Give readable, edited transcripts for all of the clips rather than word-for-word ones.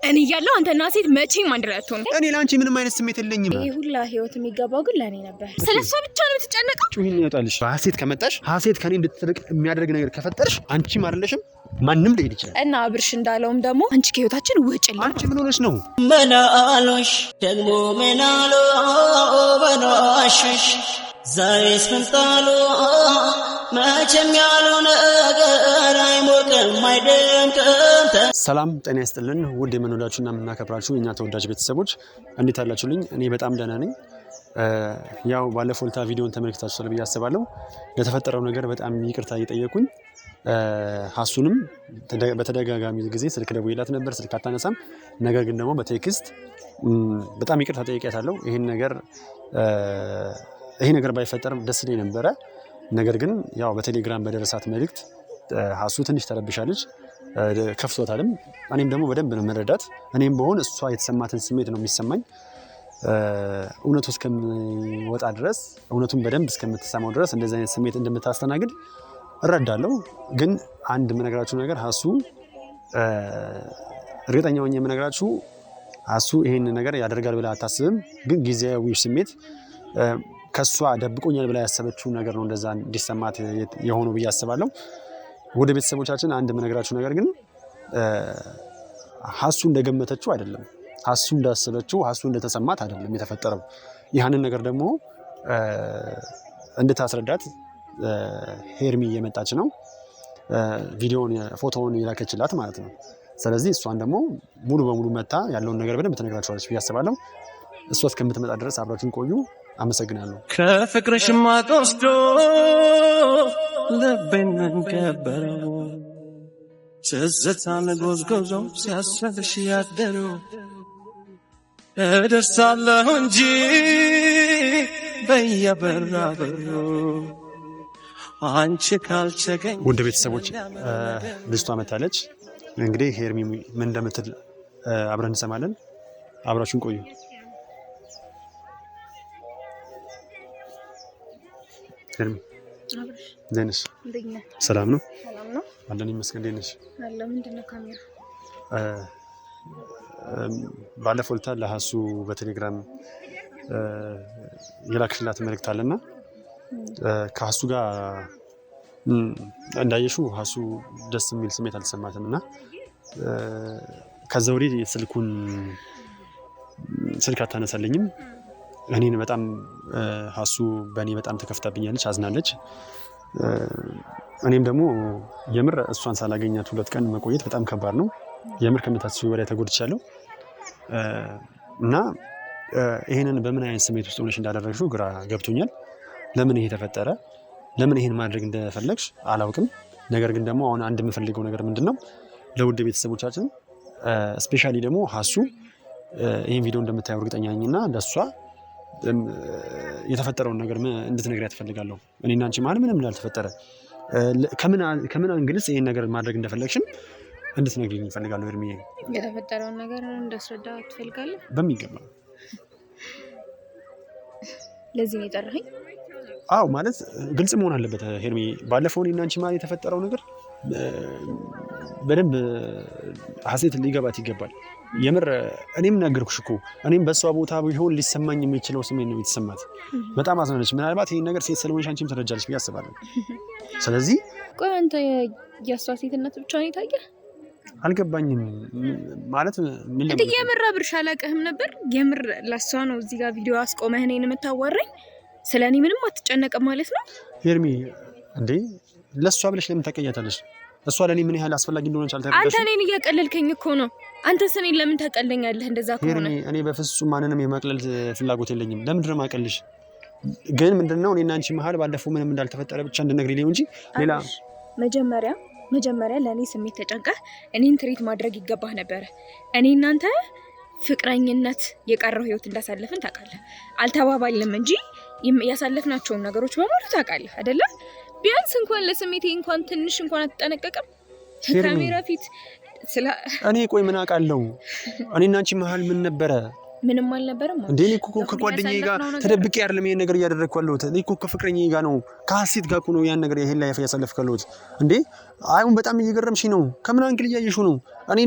እኔ ያለው አንተና ሴት መቼም አንድ ላይ አትሆኑ። እኔ ላንቺ ምንም አይነት ስሜት የለኝም። ይሄ ሁላ ህይወት የሚገባው ግን ለኔ ነበር። ስለሷ ብቻ ነው የምትጨነቀው። ጩሂኝ ይወጣልሽ። ሀሴት ከመጣሽ ሀሴት ከኔ እንድትርቅ የሚያደርግ ነገር ከፈጠርሽ አንቺም አይደለሽም ማንም ሊሄድ ይችላል። እና አብርሽ እንዳለውም ደግሞ አንቺ ከህይወታችን ውጭልኝ። አንቺ ምን ሆነሽ ነው? መናሎሽ ደግሞ መናሎ በናሽሽ ዛሬስ ምንጣሎ መቼም ያለው ነገር አይሞቅም አይደምቅም። ሰላም ጤና ይስጥልን ውድ የምንወዳችሁና የምናከብራችሁ የኛ ተወዳጅ ቤተሰቦች እንዴት አላችሁልኝ? እኔ በጣም ደህና ነኝ። ያው ባለፈው ዕለት ቪዲዮን ተመልክታችኋል ብዬ አስባለሁ። ለተፈጠረው ነገር በጣም ይቅርታ እየጠየቁኝ ሀሱንም በተደጋጋሚ ጊዜ ስልክ ደውዬላት ነበር፣ ስልክ አታነሳም። ነገር ግን ደግሞ በቴክስት በጣም ይቅርታ ጠይቄያታለሁ። ይሄ ነገር ባይፈጠርም ደስ ይለኝ ነበረ። ነገር ግን ያው በቴሌግራም በደረሳት መልእክት ሀሱ ትንሽ ተረብሻለች፣ ከፍቶታልም። እኔም ደግሞ በደንብ ነው መረዳት። እኔም በሆን እሷ የተሰማትን ስሜት ነው የሚሰማኝ። እውነቱ እስከሚወጣ ድረስ እውነቱን በደንብ እስከምትሰማው ድረስ እንደዚህ አይነት ስሜት እንደምታስተናግድ እረዳለሁ። ግን አንድ የምነግራችሁ ነገር ሀሱ እርግጠኛ ሆኜ የምነግራችሁ ሀሱ ይሄን ነገር ያደርጋል ብላ አታስብም። ግን ጊዜያዊ ስሜት ከሷ ደብቆኛል ብላ ያሰበችው ነገር ነው እንደዛ እንዲሰማት የሆነው ብዬ አስባለሁ። ወደ ቤተሰቦቻችን አንድ የምነግራችሁ ነገር ግን ሀሱ እንደገመተችው አይደለም፣ ሀሱ እንዳሰበችው ሀሱ እንደተሰማት አይደለም የተፈጠረው። ያንን ነገር ደግሞ እንድታስረዳት ሄርሚ እየመጣች ነው፣ ቪዲዮውን ፎቶውን የላከችላት ማለት ነው። ስለዚህ እሷን ደግሞ ሙሉ በሙሉ መታ ያለውን ነገር በደንብ ትነግራችኋለች ብዬ አስባለሁ። እሷ እስከምትመጣ ድረስ አብራችሁን ቆዩ። አመሰግናለሁ። ከፍቅርሽ ማጥ ወስዶ ልቤን መንከበረው ትዝታን ጎዝጎዞ ሲያሰብሽ ያደረው እደርሳለሁ እንጂ በየበራበሩ አንቺ ካልቸገኝ። ውድ ቤተሰቦች ልጅቷ መታለች። እንግዲህ ሄርሚ ምን እንደምትል አብረን እንሰማለን። አብራችሁን ቆዩ። ሄርሚ ደህና ነሽ? ሰላም ነው? ሰላም ነው አለን ይመስገን። ደህና ነሽ? አለ። ምንድነው ካሜራ? ባለፈው ዕለት ለሀሱ በቴሌግራም የላክሽላት መልእክት አለና ከሀሱ ጋር እንዳየሽው ሀሱ ደስ የሚል ስሜት አልተሰማትም እና ከዛ ወዲህ ስልክ አታነሳልኝም። እኔን በጣም ሀሱ በእኔ በጣም ተከፍታብኛለች፣ አዝናለች። እኔም ደግሞ የምር እሷን ሳላገኛት 2 ቀን መቆየት በጣም ከባድ ነው። የምር ከምታስቢው በላይ ተጎድቻለሁ እና ይሄንን በምን አይነት ስሜት ውስጥ ሆነሽ እንዳደረግሽው ግራ ገብቶኛል። ለምን ይሄ ተፈጠረ? ለምን ይሄን ማድረግ እንደፈለግሽ አላውቅም። ነገር ግን ደግሞ አሁን አንድ የምፈልገው ነገር ምንድነው ለውድ ቤተሰቦቻችን ስፔሻሊ ደግሞ ሀሱ ይሄን ቪዲዮ እንደምታየው እርግጠኛ ነኝና ለሷ የተፈጠረውን ነገር እንድትነግሪያት እፈልጋለሁ። እኔና አንቺ ማለት ምንም እንዳልተፈጠረ ከምን አንግልስ ይሄን ነገር ማድረግ እንደፈለግሽም እንድትነግሪኝ እፈልጋለሁ። ሄርሚ የተፈጠረውን ነገር እንዳስረዳ ትፈልጋለህ? በሚገባ። ለዚህ ነው የጠራኸኝ? አዎ፣ ማለት ግልጽ መሆን አለበት ሄርሚ። ባለፈው እኔና አንቺ ማለት የተፈጠረው ነገር በደንብ ሀሴት ሊገባት ይገባል። የምር እኔም ነገርኩሽ እኮ እኔም በሷ ቦታ ቢሆን ሊሰማኝ የሚችለው ስሜት ነው የተሰማት። በጣም አዝናለች። ምናልባት ይሄን ነገር ሴት ስለሆንሽ አንቺም ትረጃለሽ ብዬ አስባለሁ። ስለዚህ ቆይ አንተ የሷ ሴትነት ብቻ ነው የታየህ? አልገባኝም ማለት ምን እንዴ? የምር አብርሽ አላውቅህም ነበር? የምር ለሷ ነው እዚህ ጋር ቪዲዮ አስቆመህ እኔን የምታዋራኝ? ስለኔ ምንም አትጨነቅም ማለት ነው? ሄርሚ እንዴ ለሷ ብለሽ ለምን ታቀያታለሽ? እሷ ለኔ ምን ያህል አስፈላጊ እንደሆነች አልተረዳሽም? አንተ እኔን እያቀለልከኝ እኮ ነው። አንተስ እኔን ለምን ታቀለኛለህ? እንደዛ ከሆነ ሄርሚ እኔ በፍጹም ማንንም የማቅለል ፍላጎት የለኝም። ለምንድን ነው ማቀልሽ? ግን ምንድነው እኔና አንቺ መሀል ባለፈው ምንም እንዳልተፈጠረ ብቻ እንድነግሪኝ እንጂ ሌላ መጀመሪያ ለኔ ስሜት ተጨንቀህ እኔን ትሪት ማድረግ ይገባህ ነበር። እኔ እናንተ ፍቅረኝነት የቀረው ህይወት እንዳሳለፍን ታውቃለህ። አልተባባልንም እንጂ ያሳለፍናቸውን ነገሮች በሙሉ ታውቃለህ አይደለ? ቢያንስ እንኳን ለስሜቴ እንኳን ትንሽ እንኳን አትጠነቀቅም? ካሜራ ፊት እኔ ቆይ ምን አውቃለሁ? እኔና አንቺ መሀል ምን ነበረ? ምንም አልነበረም እንዴ? እኔ እኮ ከጓደኛዬ ጋር ተደብቄ አይደለም ይሄን ነገር እያደረግኩ ያለሁት። እኔ እኮ ከፍቅረኛዬ ጋር ነው ከሀሴት ጋር እኮ ነው ያን ነገር ይሄን ላይ ያሳለፍኩ ያለሁት። እንዴ አሁን በጣም እየገረምሽኝ ነው። ከምን አንግል እያየሽው ነው? እኔ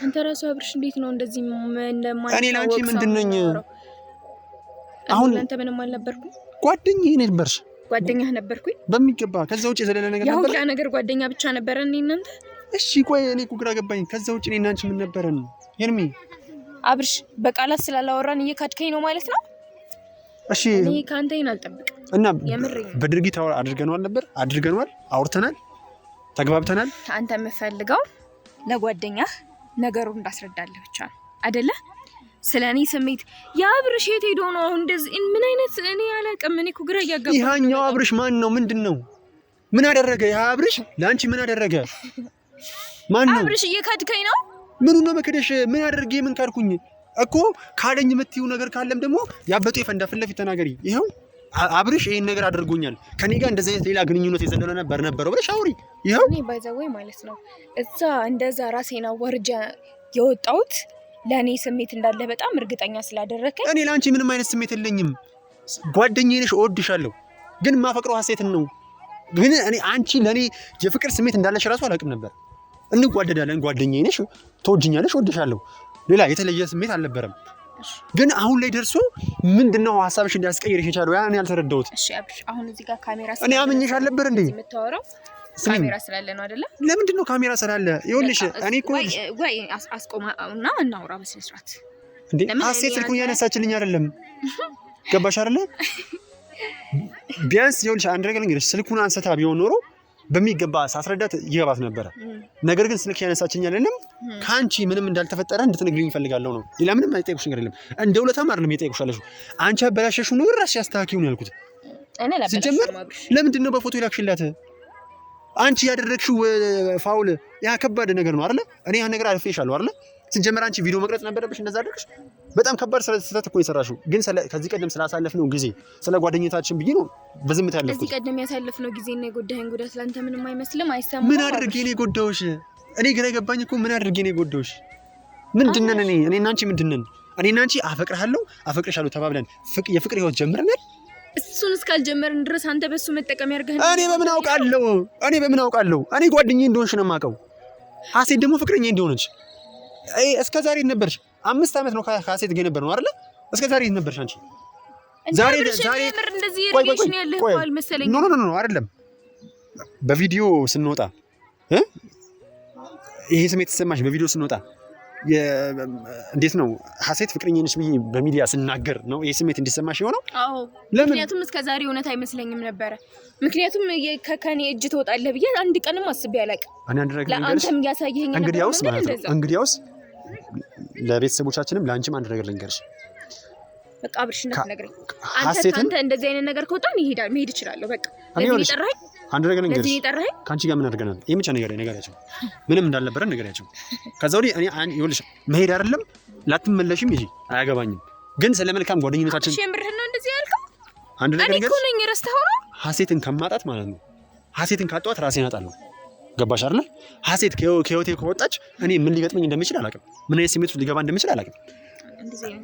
አንተ ራሱ አብርሽ እንዴት ነው እንደዚህ እንደማይታወቅ እኔ ላንቺ ምንድነኝ? አሁን አንተ ምንም አልነበርኩም። ጓደኛዬ ነበርሽ። ጓደኛህ ነበርኩኝ በሚገባ። ከዛ ውጪ የዘለለ ነገር ነበር? ያው ነገር ጓደኛ ብቻ ነበር እኔ እናንተ። እሺ ቆይ እኔ እኮ ግራ ገባኝ። ከዛ ውጪ እኔ እና አንቺ ምን ነበረን? ሄርሚ አብርሽ በቃላት ስላላወራን እየካድከኝ ነው ማለት ነው? እሺ እኔ ካንተ ይሄን አልጠብቅም። እና በድርጊት አድርገናል ነበር? አድርገናል፣ አውርተናል፣ ተግባብተናል። አንተ የምፈልገው ለጓደኛህ ነገሩን እንዳስረዳልህ ብቻ ነው አይደለ? ስለኔ ስሜት የአብርሽ የት ሄዶ ነው አሁን እንደዚህ? ምን አይነት እኔ አላውቅም። እኔ እኮ ግራ እያጋባኝ። ይሄኛው አብርሽ ማን ነው? ምንድነው? ምን አደረገ? ያ አብርሽ ለአንቺ ምን አደረገ? ማን ነው? አብርሽ እየካድከኝ ነው። ምኑ ነው መከደሽ? ምን አደረገ? ምን ካድኩኝ እኮ? ካደኝ የምትይው ነገር ካለም ደግሞ ያበጡ ይፈንዳ፣ ፊት ለፊት ተናገሪ። ይሄው አብርሽ ይሄን ነገር አድርጎኛል፣ ከኔ ጋር እንደዚህ አይነት ሌላ ግንኙነት የዘለለ ነበረው ብለሽ አውሪ። ይሄው እኔ ባይዘወይ ማለት ነው እዛ እንደዛ ራሴን አዋርጃ የወጣሁት ለኔ ስሜት እንዳለ በጣም እርግጠኛ ስላደረከኝ። እኔ ላንቺ ምንም አይነት ስሜት የለኝም። ጓደኛዬ ነሽ፣ እወድሻለሁ፣ ግን ማፈቅረው ሀሴትን ነው። ግን እኔ አንቺ ለኔ የፍቅር ስሜት እንዳለሽ ራሱ አላውቅም ነበር። እንጓደዳለን፣ ጓደኛዬ ነሽ፣ ትወጂኛለሽ፣ እወድሻለሁ፣ ሌላ የተለየ ስሜት አልነበረም። ግን አሁን ላይ ደርሶ ምንድነው ሀሳብሽ እንዲያስቀይርሽ የቻለው? ያ እኔ ያልተረዳሁት። እሺ አብርሽ፣ አሁን እዚህ ጋር ካሜራ እኔ አምኜሽ አልነበር እንዴ? የምታወራው ካሜራ ስላለ ነው አይደለ? ለምንድን ነው ካሜራ ስላለ? ይኸውልሽ እኔ እኮ ወይ አስቆማና እናውራ በስነ ስርዓት። እንዴ ሀሴት ስልኩን ያነሳችልኝ አይደለም? ገባሽ አይደለ? ቢያንስ ይኸውልሽ አንድ ነገር ልንገርሽ፣ ስልኩን አንስታ ቢሆን ኖሮ በሚገባ ሳስረዳት ይገባት ነበረ። ነገር ግን ስልክ ያነሳችኝ አይደለም። ካንቺ ምንም እንዳልተፈጠረ እንድትነግሪኝ እፈልጋለሁ ነው። ሌላ ምንም አይጠይቁሽ ነገር የለም። እንደ ውለታም አይደለም የጠይቁሻለሽ። አንቺ አበላሸሽው ነው ራስሽ ያስተካክዪው ነው ያልኩት። ሲጀመር ለምንድን ነው በፎቶ ይላክሽላት? አንቺ ያደረግሽው ፋውል ያ ከባድ ነገር ነው አይደለ? እኔ ያን ነገር አልፌሻለሁ አይደለ? ሲጀመር አንቺ ቪዲዮ መቅረጽ ነበረብሽ እንደዛ አድርግሽ። በጣም ከባድ ስህተት እኮ የሰራሽው። ግን ከዚህ ቀደም ስላሳለፍነው ጊዜ ስለ ጓደኝነታችን ብዬ ነው በዝምታ ያለፍኩት። ከዚህ ቀደም ያሳለፍነው ጊዜ እና የጎዳኸኝ ጉዳት ለአንተ ምንም አይመስልም? አይሰማም? ምን አድርጌ ነው የጎዳሁሽ? እኔ ግራ ገባኝ እኮ። ምን አድርጌ ነው የጎዳሁሽ? ምንድን ነን እኔ እና አንቺ ምንድን ነን? እኔ እና አንቺ አፈቅርሻለሁ ተባብለን የፍቅር ህይወት ጀምረናል። እሱን እስካልጀመርን ድረስ አንተ በሱ መጠቀም ያርጋህ። እኔ በምን አውቃለሁ? እኔ ጓደኛዬ እንደሆንሽ ነው የማውቀው። ሀሴት ደግሞ ፍቅረኛዬ እንደሆነች። እስከ ዛሬ ነበርሽ። 5 ዓመት ነው ከሀሴት ጋር ነበር ነው አይደለ? እስከ ዛሬ ነበርሽ አንቺ። ዛሬ እንደዚህ ሪሌሽን ያለህ ባል መሰለኝ። ኖ አይደለም። በቪዲዮ ስንወጣ ይሄ ስሜት ተሰማሽ? በቪዲዮ ስንወጣ እንዴት ነው ሀሴት ፍቅረኛዬ ነች ብዬ በሚዲያ ስናገር ነው ይሄ ስሜት እንዲሰማሽ የሆነው? አዎ። ምክንያቱም እስከ ዛሬ እውነት አይመስለኝም ነበረ። ምክንያቱም ከኔ እጅ ትወጣለህ ብዬ አንድ ቀንም አስቤ አላውቅም። እኔ አንድ ነገር ለአንተም ያሳየኸኝ ነገር እንግዲያውስ ማለት ነው። እንግዲያውስ ለቤተሰቦቻችንም ለአንቺም አንድ ነገር ልንገርሽ። በቃ አብርሽ ነግረኝ። አንተ እንደዚህ አይነት ነገር ከወጣን መሄድ እችላለሁ። በቃ ለዚህ ይጠራኸኝ አንድ ነገር ልንገርሽ። ካንቺ ጋር ምን አድርገናል? ይሄ ብቻ ነገራቸው ምንም እንዳልነበረን ነገራቸው። ከዛ ወዲህ እኔ ይኸውልሽ መሄድ አይደለም ላትመለሽም ይሄ አያገባኝም። ግን ስለ መልካም ጓደኝነታችን እሺ፣ የምርህን ነው እንደዚህ ያልከው? አንድ ነገር ልንገርሽ። እኔ እኮ ነኝ ረስተኸው ነው። ሀሴትን ከማጣት ማለት ነው። ሀሴትን ካጣኋት ራሴን አጣለሁ። ገባሽ አይደለ? ሀሴት ከህይወቴ ከወጣች እኔ ምን ሊገጥመኝ እንደሚችል አላውቅም። ምን አይነት ስሜት ውስጥ ሊገባ እንደሚችል አላውቅም።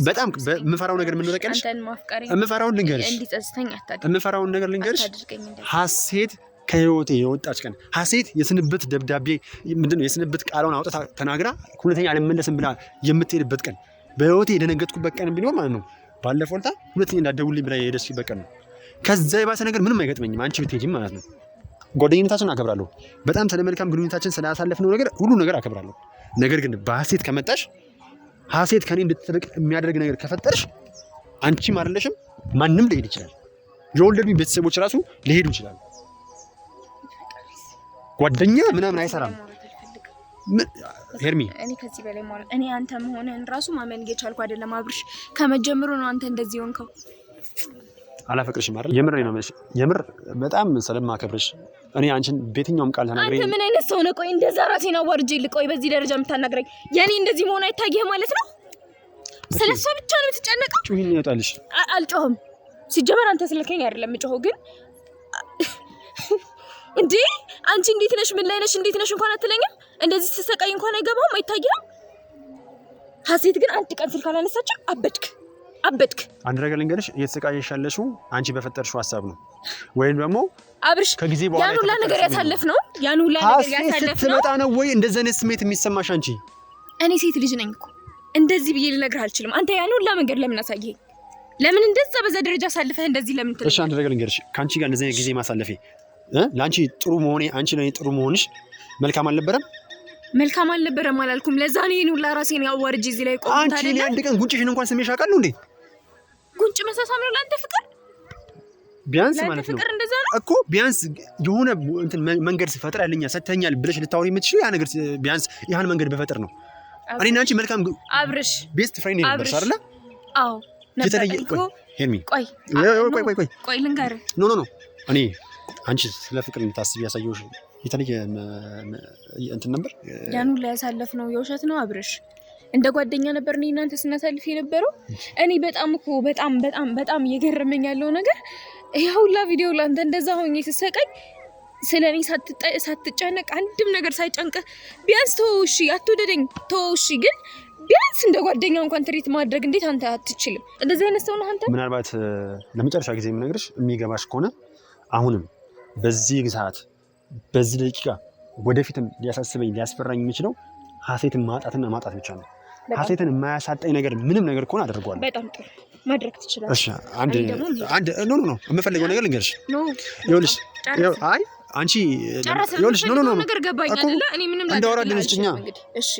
በጣም የምፈራው ነገር ምን ልበቀልሽ? የምፈራውን ነገር ልንገርሽ። ሀሴት ከህይወቴ የወጣች ቀን ሀሴት የስንብት ደብዳቤ ምንድነው የስንብት ቃሏን አውጥታ ተናግራ ሁለተኛ አልመለስም ብላ የምትሄድበት ቀን በህይወቴ የደነገጥኩበት ቀን ቢኖር ማለት ነው ባለፈው ዕለት ሁለተኛ እንዳትደውልልኝ ብላ የሄደችበት ቀን ነው። ከዛ የባሰ ነገር ምንም አይገጥመኝም አንቺ ብትሄጂም ማለት ነው። ጓደኝነታችን አከብራለሁ። በጣም ስለ መልካም ግንኙነታችን ስላሳለፍነው ነገር ሁሉ ነገር አከብራለሁ። ነገር ግን በሀሴት ከመጣሽ ሀሴት ከኔ እንድትርቅ የሚያደርግ ነገር ከፈጠርሽ አንቺም አይደለሽም ማንም ሊሄድ ይችላል። የወለዱኝ ቤተሰቦች ራሱ ሊሄዱ ይችላሉ። ጓደኛ ምናምን አይሰራም። ሄርሚ እኔ ከዚህ በላይ ማለት እኔ አንተ መሆንህን ራሱ ማመን እየቻልኩ አይደለም አብርሽ። ከመጀመሩ ነው አንተ እንደዚህ ሆንከው። አላፈቅርሽም አይደል? የምር ነው ማለት የምር በጣም ስለማከብርሽ እኔ አንቺን በየትኛውም ቃል ተናግረኝ። አንተ ምን አይነት ሰው ነህ? ቆይ እንደዛ ራሴን አዋርጄ ልቆይ በዚህ ደረጃ የምታናግረኝ? የኔ እንደዚህ መሆን አይታየህ ማለት ነው? ስለሷ ብቻ ነው የምትጨነቀው? ጩሂኝ ይወጣልሽ። አልጮህም። ሲጀመር አንተ ስለከኝ አይደለም የምጮኸው። ግን እንዴ አንቺ እንዴት ነሽ? ምን ላይ ነሽ? እንዴት ነሽ እንኳን አትለኝም? እንደዚህ ስትሰቃይ እንኳን አይገባም አይታየህም? ሀሴት ግን አንድ ቀን ስልክ አላነሳችም። አበድክ። አንድ ነገር ልንገርሽ፣ እየተሰቃየሽ ያለሽው አንቺ በፈጠርሽው ሀሳብ ነው ወይም ደግሞ አብርሽ ከጊዜ በኋላ ያን ሁላ ነገር ያሳለፍነው ስትመጣ ነው ወይ እንደዚህ አይነት ስሜት የሚሰማሽ አንቺ? እኔ ሴት ልጅ ነኝ እኮ እንደዚህ ብዬ ልነግርህ አልችልም። አንተ ያን ሁላ መንገድ ለምን አሳየኸኝ? ለምን እንደዛ በዛ ደረጃ አሳልፈህ እንደዚህ ለምን ትለኝ? እሺ አንድ ነገር ልንገርሽ፣ ከአንቺ ጋር እንደዚህ ጊዜ ማሳለፌ ለአንቺ ጥሩ መሆኔ አንቺ ለኔ ጥሩ መሆንሽ መልካም አልነበረም? መልካም አልነበረም አላልኩም። ለዛ ነው ይሄን ሁላ ራሴን ያዋርጅ እዚህ ላይ ቆምታ አይደል? አንቺ አንድ ቀን ጉንጭሽን እንኳን ስሜሽ አውቃለሁ እንዴ? ጉንጭ መሳሳም ነው ለአንተ ፍቅር? ቢያንስ ማለት ነው ፍቅር እንደዛ ነው እኮ ቢያንስ የሆነ እንትን መንገድ ሲፈጥር ያለኛ ሰተኛል ብለሽ ልታወሪ የምትችይው ያ ነገር ቢያንስ ያን መንገድ በፈጥር ነው። እኔና አንቺ መልካም አብርሽ ቤስት ፍሬንድ ነበር አይደል? አዎ ነበር እኮ። ሄርሚ ቆይ ልንገርህ። ኖ እኔ አንቺ ስለ ፍቅር የምታስቢ ያሳየሁሽ የተለየ እንትን ነበር። ያኑ ላይ ያሳለፍነው የውሸት ነው አብርሽ። እንደ ጓደኛ ነበር እኔ እናንተ ስናሳልፍ የነበረው። እኔ በጣም እኮ በጣም እየገረመኝ ያለው ነገር ይሄ ሁላ ቪዲዮ ላንተ እንደዛ ሆኜ ስሰቀኝ ስለኔ ሳትጨነቅ አንድም ነገር ሳይጨንቅ ቢያንስ ተውሺ አትወደደኝ ተውሺ፣ ግን ቢያንስ እንደ ጓደኛ እንኳን ትሪት ማድረግ እንዴት አንተ አትችልም? እንደዚህ አይነት ሰው ነው አንተ። ምናልባት ለመጨረሻ ጊዜ የምነግርሽ የሚገባሽ ከሆነ አሁንም በዚህ ሰዓት በዚህ ደቂቃ ወደፊትም ሊያሳስበኝ ሊያስፈራኝ የሚችለው ሀሴትን ማጣትና ማጣት ብቻ ነው። ሀሴትን የማያሳጣኝ ነገር ምንም ነገር ከሆነ አደርገዋለሁ። በጣም ጥሩ ማድረግ ትችላለህ። እሺ አንድ ኖ የምፈልገው ነገር ልንገርሽ። ይኸውልሽ አይ አንቺ ይኸውልሽ ኖ ነገር ገባኝ አይደለ? እኔ ምንም እንዳወራድን እስጭኛ። እሺ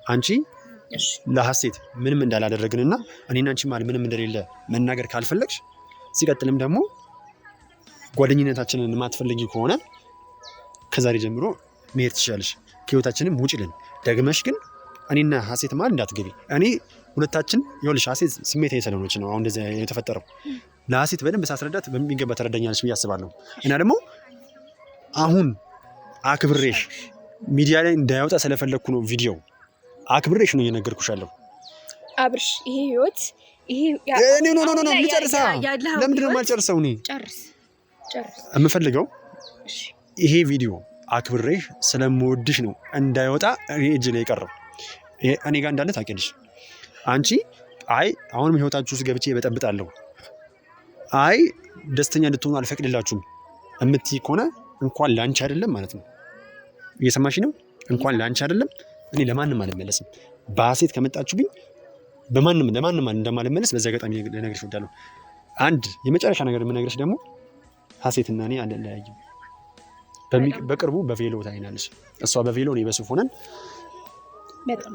አንቺ ለሀሴት ምንም እንዳላደረግንና እኔና አንቺ ማለት ምንም እንደሌለ መናገር ካልፈለግሽ፣ ሲቀጥልም ደግሞ ጓደኝነታችንን የማትፈልጊ ከሆነ ከዛሬ ጀምሮ መሄድ ትችላለሽ። ከህይወታችንም ውጪልን። ደግመሽ ግን እኔና ሀሴት ማለት እንዳትገቢ። እኔ ሁለታችን ይኸውልሽ ሀሴት ስሜታዊ ስለሆነች ነው አሁን እንደዚህ የተፈጠረው። ለሀሴት በደንብ ሳስረዳት በሚገባ ተረዳኛለች ብዬ አስባለሁ። እና ደግሞ አሁን አክብሬሽ ሚዲያ ላይ እንዳያወጣ ስለፈለግኩ ነው ቪዲዮ አክብሬሽ ነው እየነገርኩሻለሁ። አብርሽ ይሄ ህይወት ኖ ልጨርሳ። ለምንድን ነው የማልጨርሰው? እኔ ጨርስ የምፈልገው ይሄ ቪዲዮ አክብሬሽ ስለምወድሽ ነው እንዳይወጣ እኔ እጅ ላይ የቀረው። እኔ ጋር እንዳለ ታውቂያለሽ። አንቺ አይ አሁንም ህይወታችሁ ውስጥ ገብቼ በጠብጣለሁ፣ አይ ደስተኛ እንድትሆኑ አልፈቅድላችሁም እምትይ ከሆነ እንኳን ላንቺ አይደለም ማለት ነው። እየሰማሽ ነው? እንኳን ላንቺ አይደለም እኔ ለማንም አልመለስም። በሀሴት ከመጣችሁብኝ ለማንም እንደማልመለስ በዚህ አጋጣሚ ልነግርሽ እወዳለሁ። አንድ የመጨረሻ ነገር የምነግርሽ ደግሞ ሀሴትና እኔ አንለያይም። በቅርቡ በቬሎ ታይናለሽ። እሷ በቬሎ እኔ በሱፍ ሆነን በጣም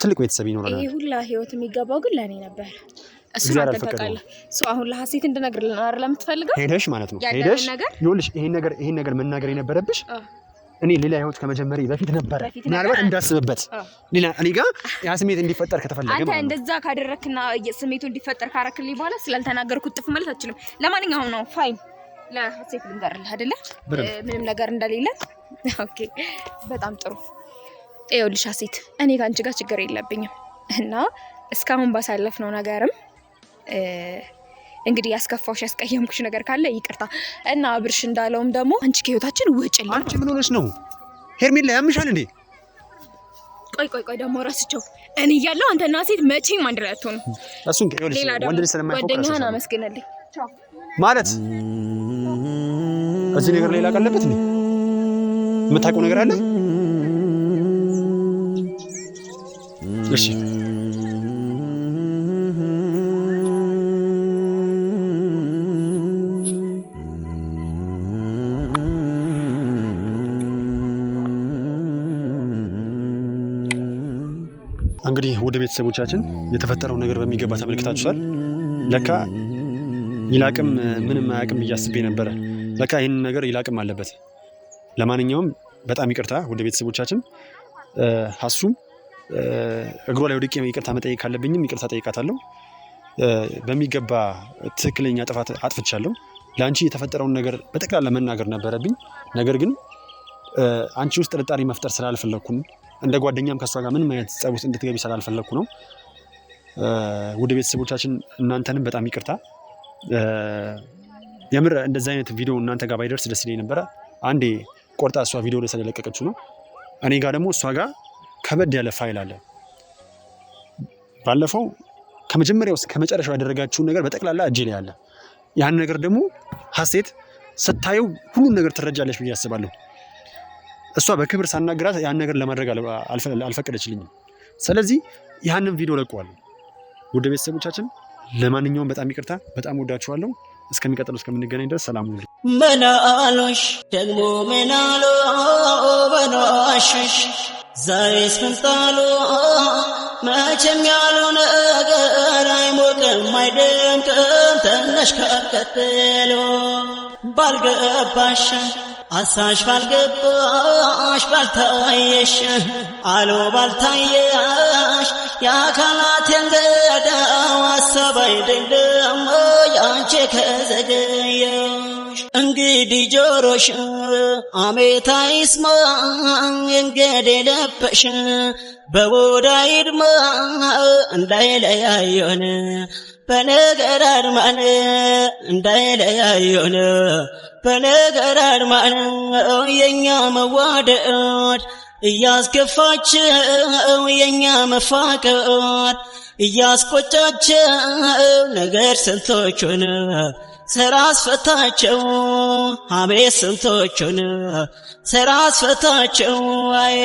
ትልቅ ቤተሰብ ይኖረናል። ይሄ ሁላ ህይወት የሚገባው ግን ለእኔ ነበር። እሱ አልተፈቀደም። ሰው አሁን ለሀሴት እንድነግርልን አይደል የምትፈልገው? ሄደሽ ማለት ነው ሄደሽ ይኸውልሽ ይሄን ነገር መናገር የነበረብሽ እኔ ሌላ ህይወት ከመጀመሪያ በፊት ነበረ። ምናልባት እንዳስብበት ሌላ እኔ ጋር ያ ስሜት እንዲፈጠር ከተፈለገ አንተ እንደዛ ካደረክና ስሜቱ እንዲፈጠር ካረክልኝ በኋላ ስላልተናገርኩት ጥፍ ማለት አልችልም። ለማንኛውም ነው ፋይን ለሀሴት ልንገርልህ አይደለ ምንም ነገር እንደሌለ። ኦኬ በጣም ጥሩ። ይኸውልሽ ሀሴት እኔ ከአንቺ ጋር ችግር የለብኝም እና እስካሁን ባሳለፍነው ነገርም እንግዲህ ያስከፋውሽ ያስቀየምኩሽ ነገር ካለ ይቅርታ። እና አብርሽ እንዳለውም ደግሞ አንቺ ከህይወታችን ውጭልኝ። አንቺ ምን ሆነሽ ነው ሄርሜላ? ያምሻል እንዴ? ቆይ ደግሞ ራስቸው እኔ እያለሁ አንተና ሴት መቼም አንድ ላይ አትሆኑ። እሱን ይኸውልሽ ወንድ ልጅ ስለማይፎከር ጓደኛህን አመስግንልኝ ማለት እዚህ ነገር ሌላ ቀለበት እንዴ? የምታውቀው ነገር አለ? እሺ እንግዲህ ወደ ቤተሰቦቻችን የተፈጠረው ነገር በሚገባ ተመልክታችኋል። ለካ ይላቅም ምንም አያውቅም ብዬ አስቤ ነበረ። ለካ ይህን ነገር ይላቅም አለበት። ለማንኛውም በጣም ይቅርታ ወደ ቤተሰቦቻችን። ሀሱም እግሯ ላይ ወድቄ ይቅርታ መጠየቅ ካለብኝም ይቅርታ ጠይቃታለሁ። በሚገባ ትክክለኛ ጥፋት አጥፍቻለሁ። ለአንቺ የተፈጠረውን ነገር በጠቅላላ መናገር ነበረብኝ። ነገር ግን አንቺ ውስጥ ጥርጣሬ መፍጠር ስላልፈለግኩ እንደ ጓደኛም ከእሷ ጋር ምንም አይነት ጸብ ውስጥ እንድትገቢ ስላልፈለግኩ ነው። ወደ ቤተሰቦቻችን እናንተንም በጣም ይቅርታ። የምር እንደዚህ አይነት ቪዲዮ እናንተ ጋር ባይደርስ ደስ ይለኝ ነበረ። አንዴ ቆርጣ እሷ ቪዲዮ ላይ ስለለቀቀችው ነው። እኔ ጋር ደግሞ እሷ ጋር ከበድ ያለ ፋይል አለ። ባለፈው ከመጀመሪያው እስከ መጨረሻው ያደረጋችሁን ነገር በጠቅላላ እጄ ላይ አለ። ያን ነገር ደግሞ ሀሴት ስታየው ሁሉን ነገር ትረጃለች ብዬ አስባለሁ። እሷ በክብር ሳናግራት ያን ነገር ለማድረግ አልፈቀደችልኝም። ስለዚህ ያንን ቪዲዮ ለቀዋለሁ። ውድ ቤተሰቦቻችን ለማንኛውም በጣም ይቅርታ፣ በጣም ወዳችኋለሁ። እስከሚቀጥለው እስከምንገናኝ ድረስ ሰላም ሁኑ። መናሎሽ ደግሞ መናሎ በናሽሽ ዛሬስ ምንጣሎ መቼም ያለው ነገር አይሞቅም አይደምቅም ተነሽ ከቀጥሎ ባልገባሽ አሳሽ ባልገባሽ ባልታየሽ አሎ ባልታየሽ የአካላቴን ገዳው ሀሳብ አይደለም ያንቺ ከዘገየሽ እንግዲህ ጆሮሽ አሜታ ይስማ እንግዲህ ልብሽ በወዳይ ድማ እንዳይለያየን በነገር አድማን እንዳይለያየን በነገር አድማን የኛ መዋደድ እያስከፋቸው የኛ መፋቀር እያስቆጫቸው ነገር ስንቶቹን ስራ አስፈታቸው አቤት ስንቶቹን ስራ አስፈታቸው አይ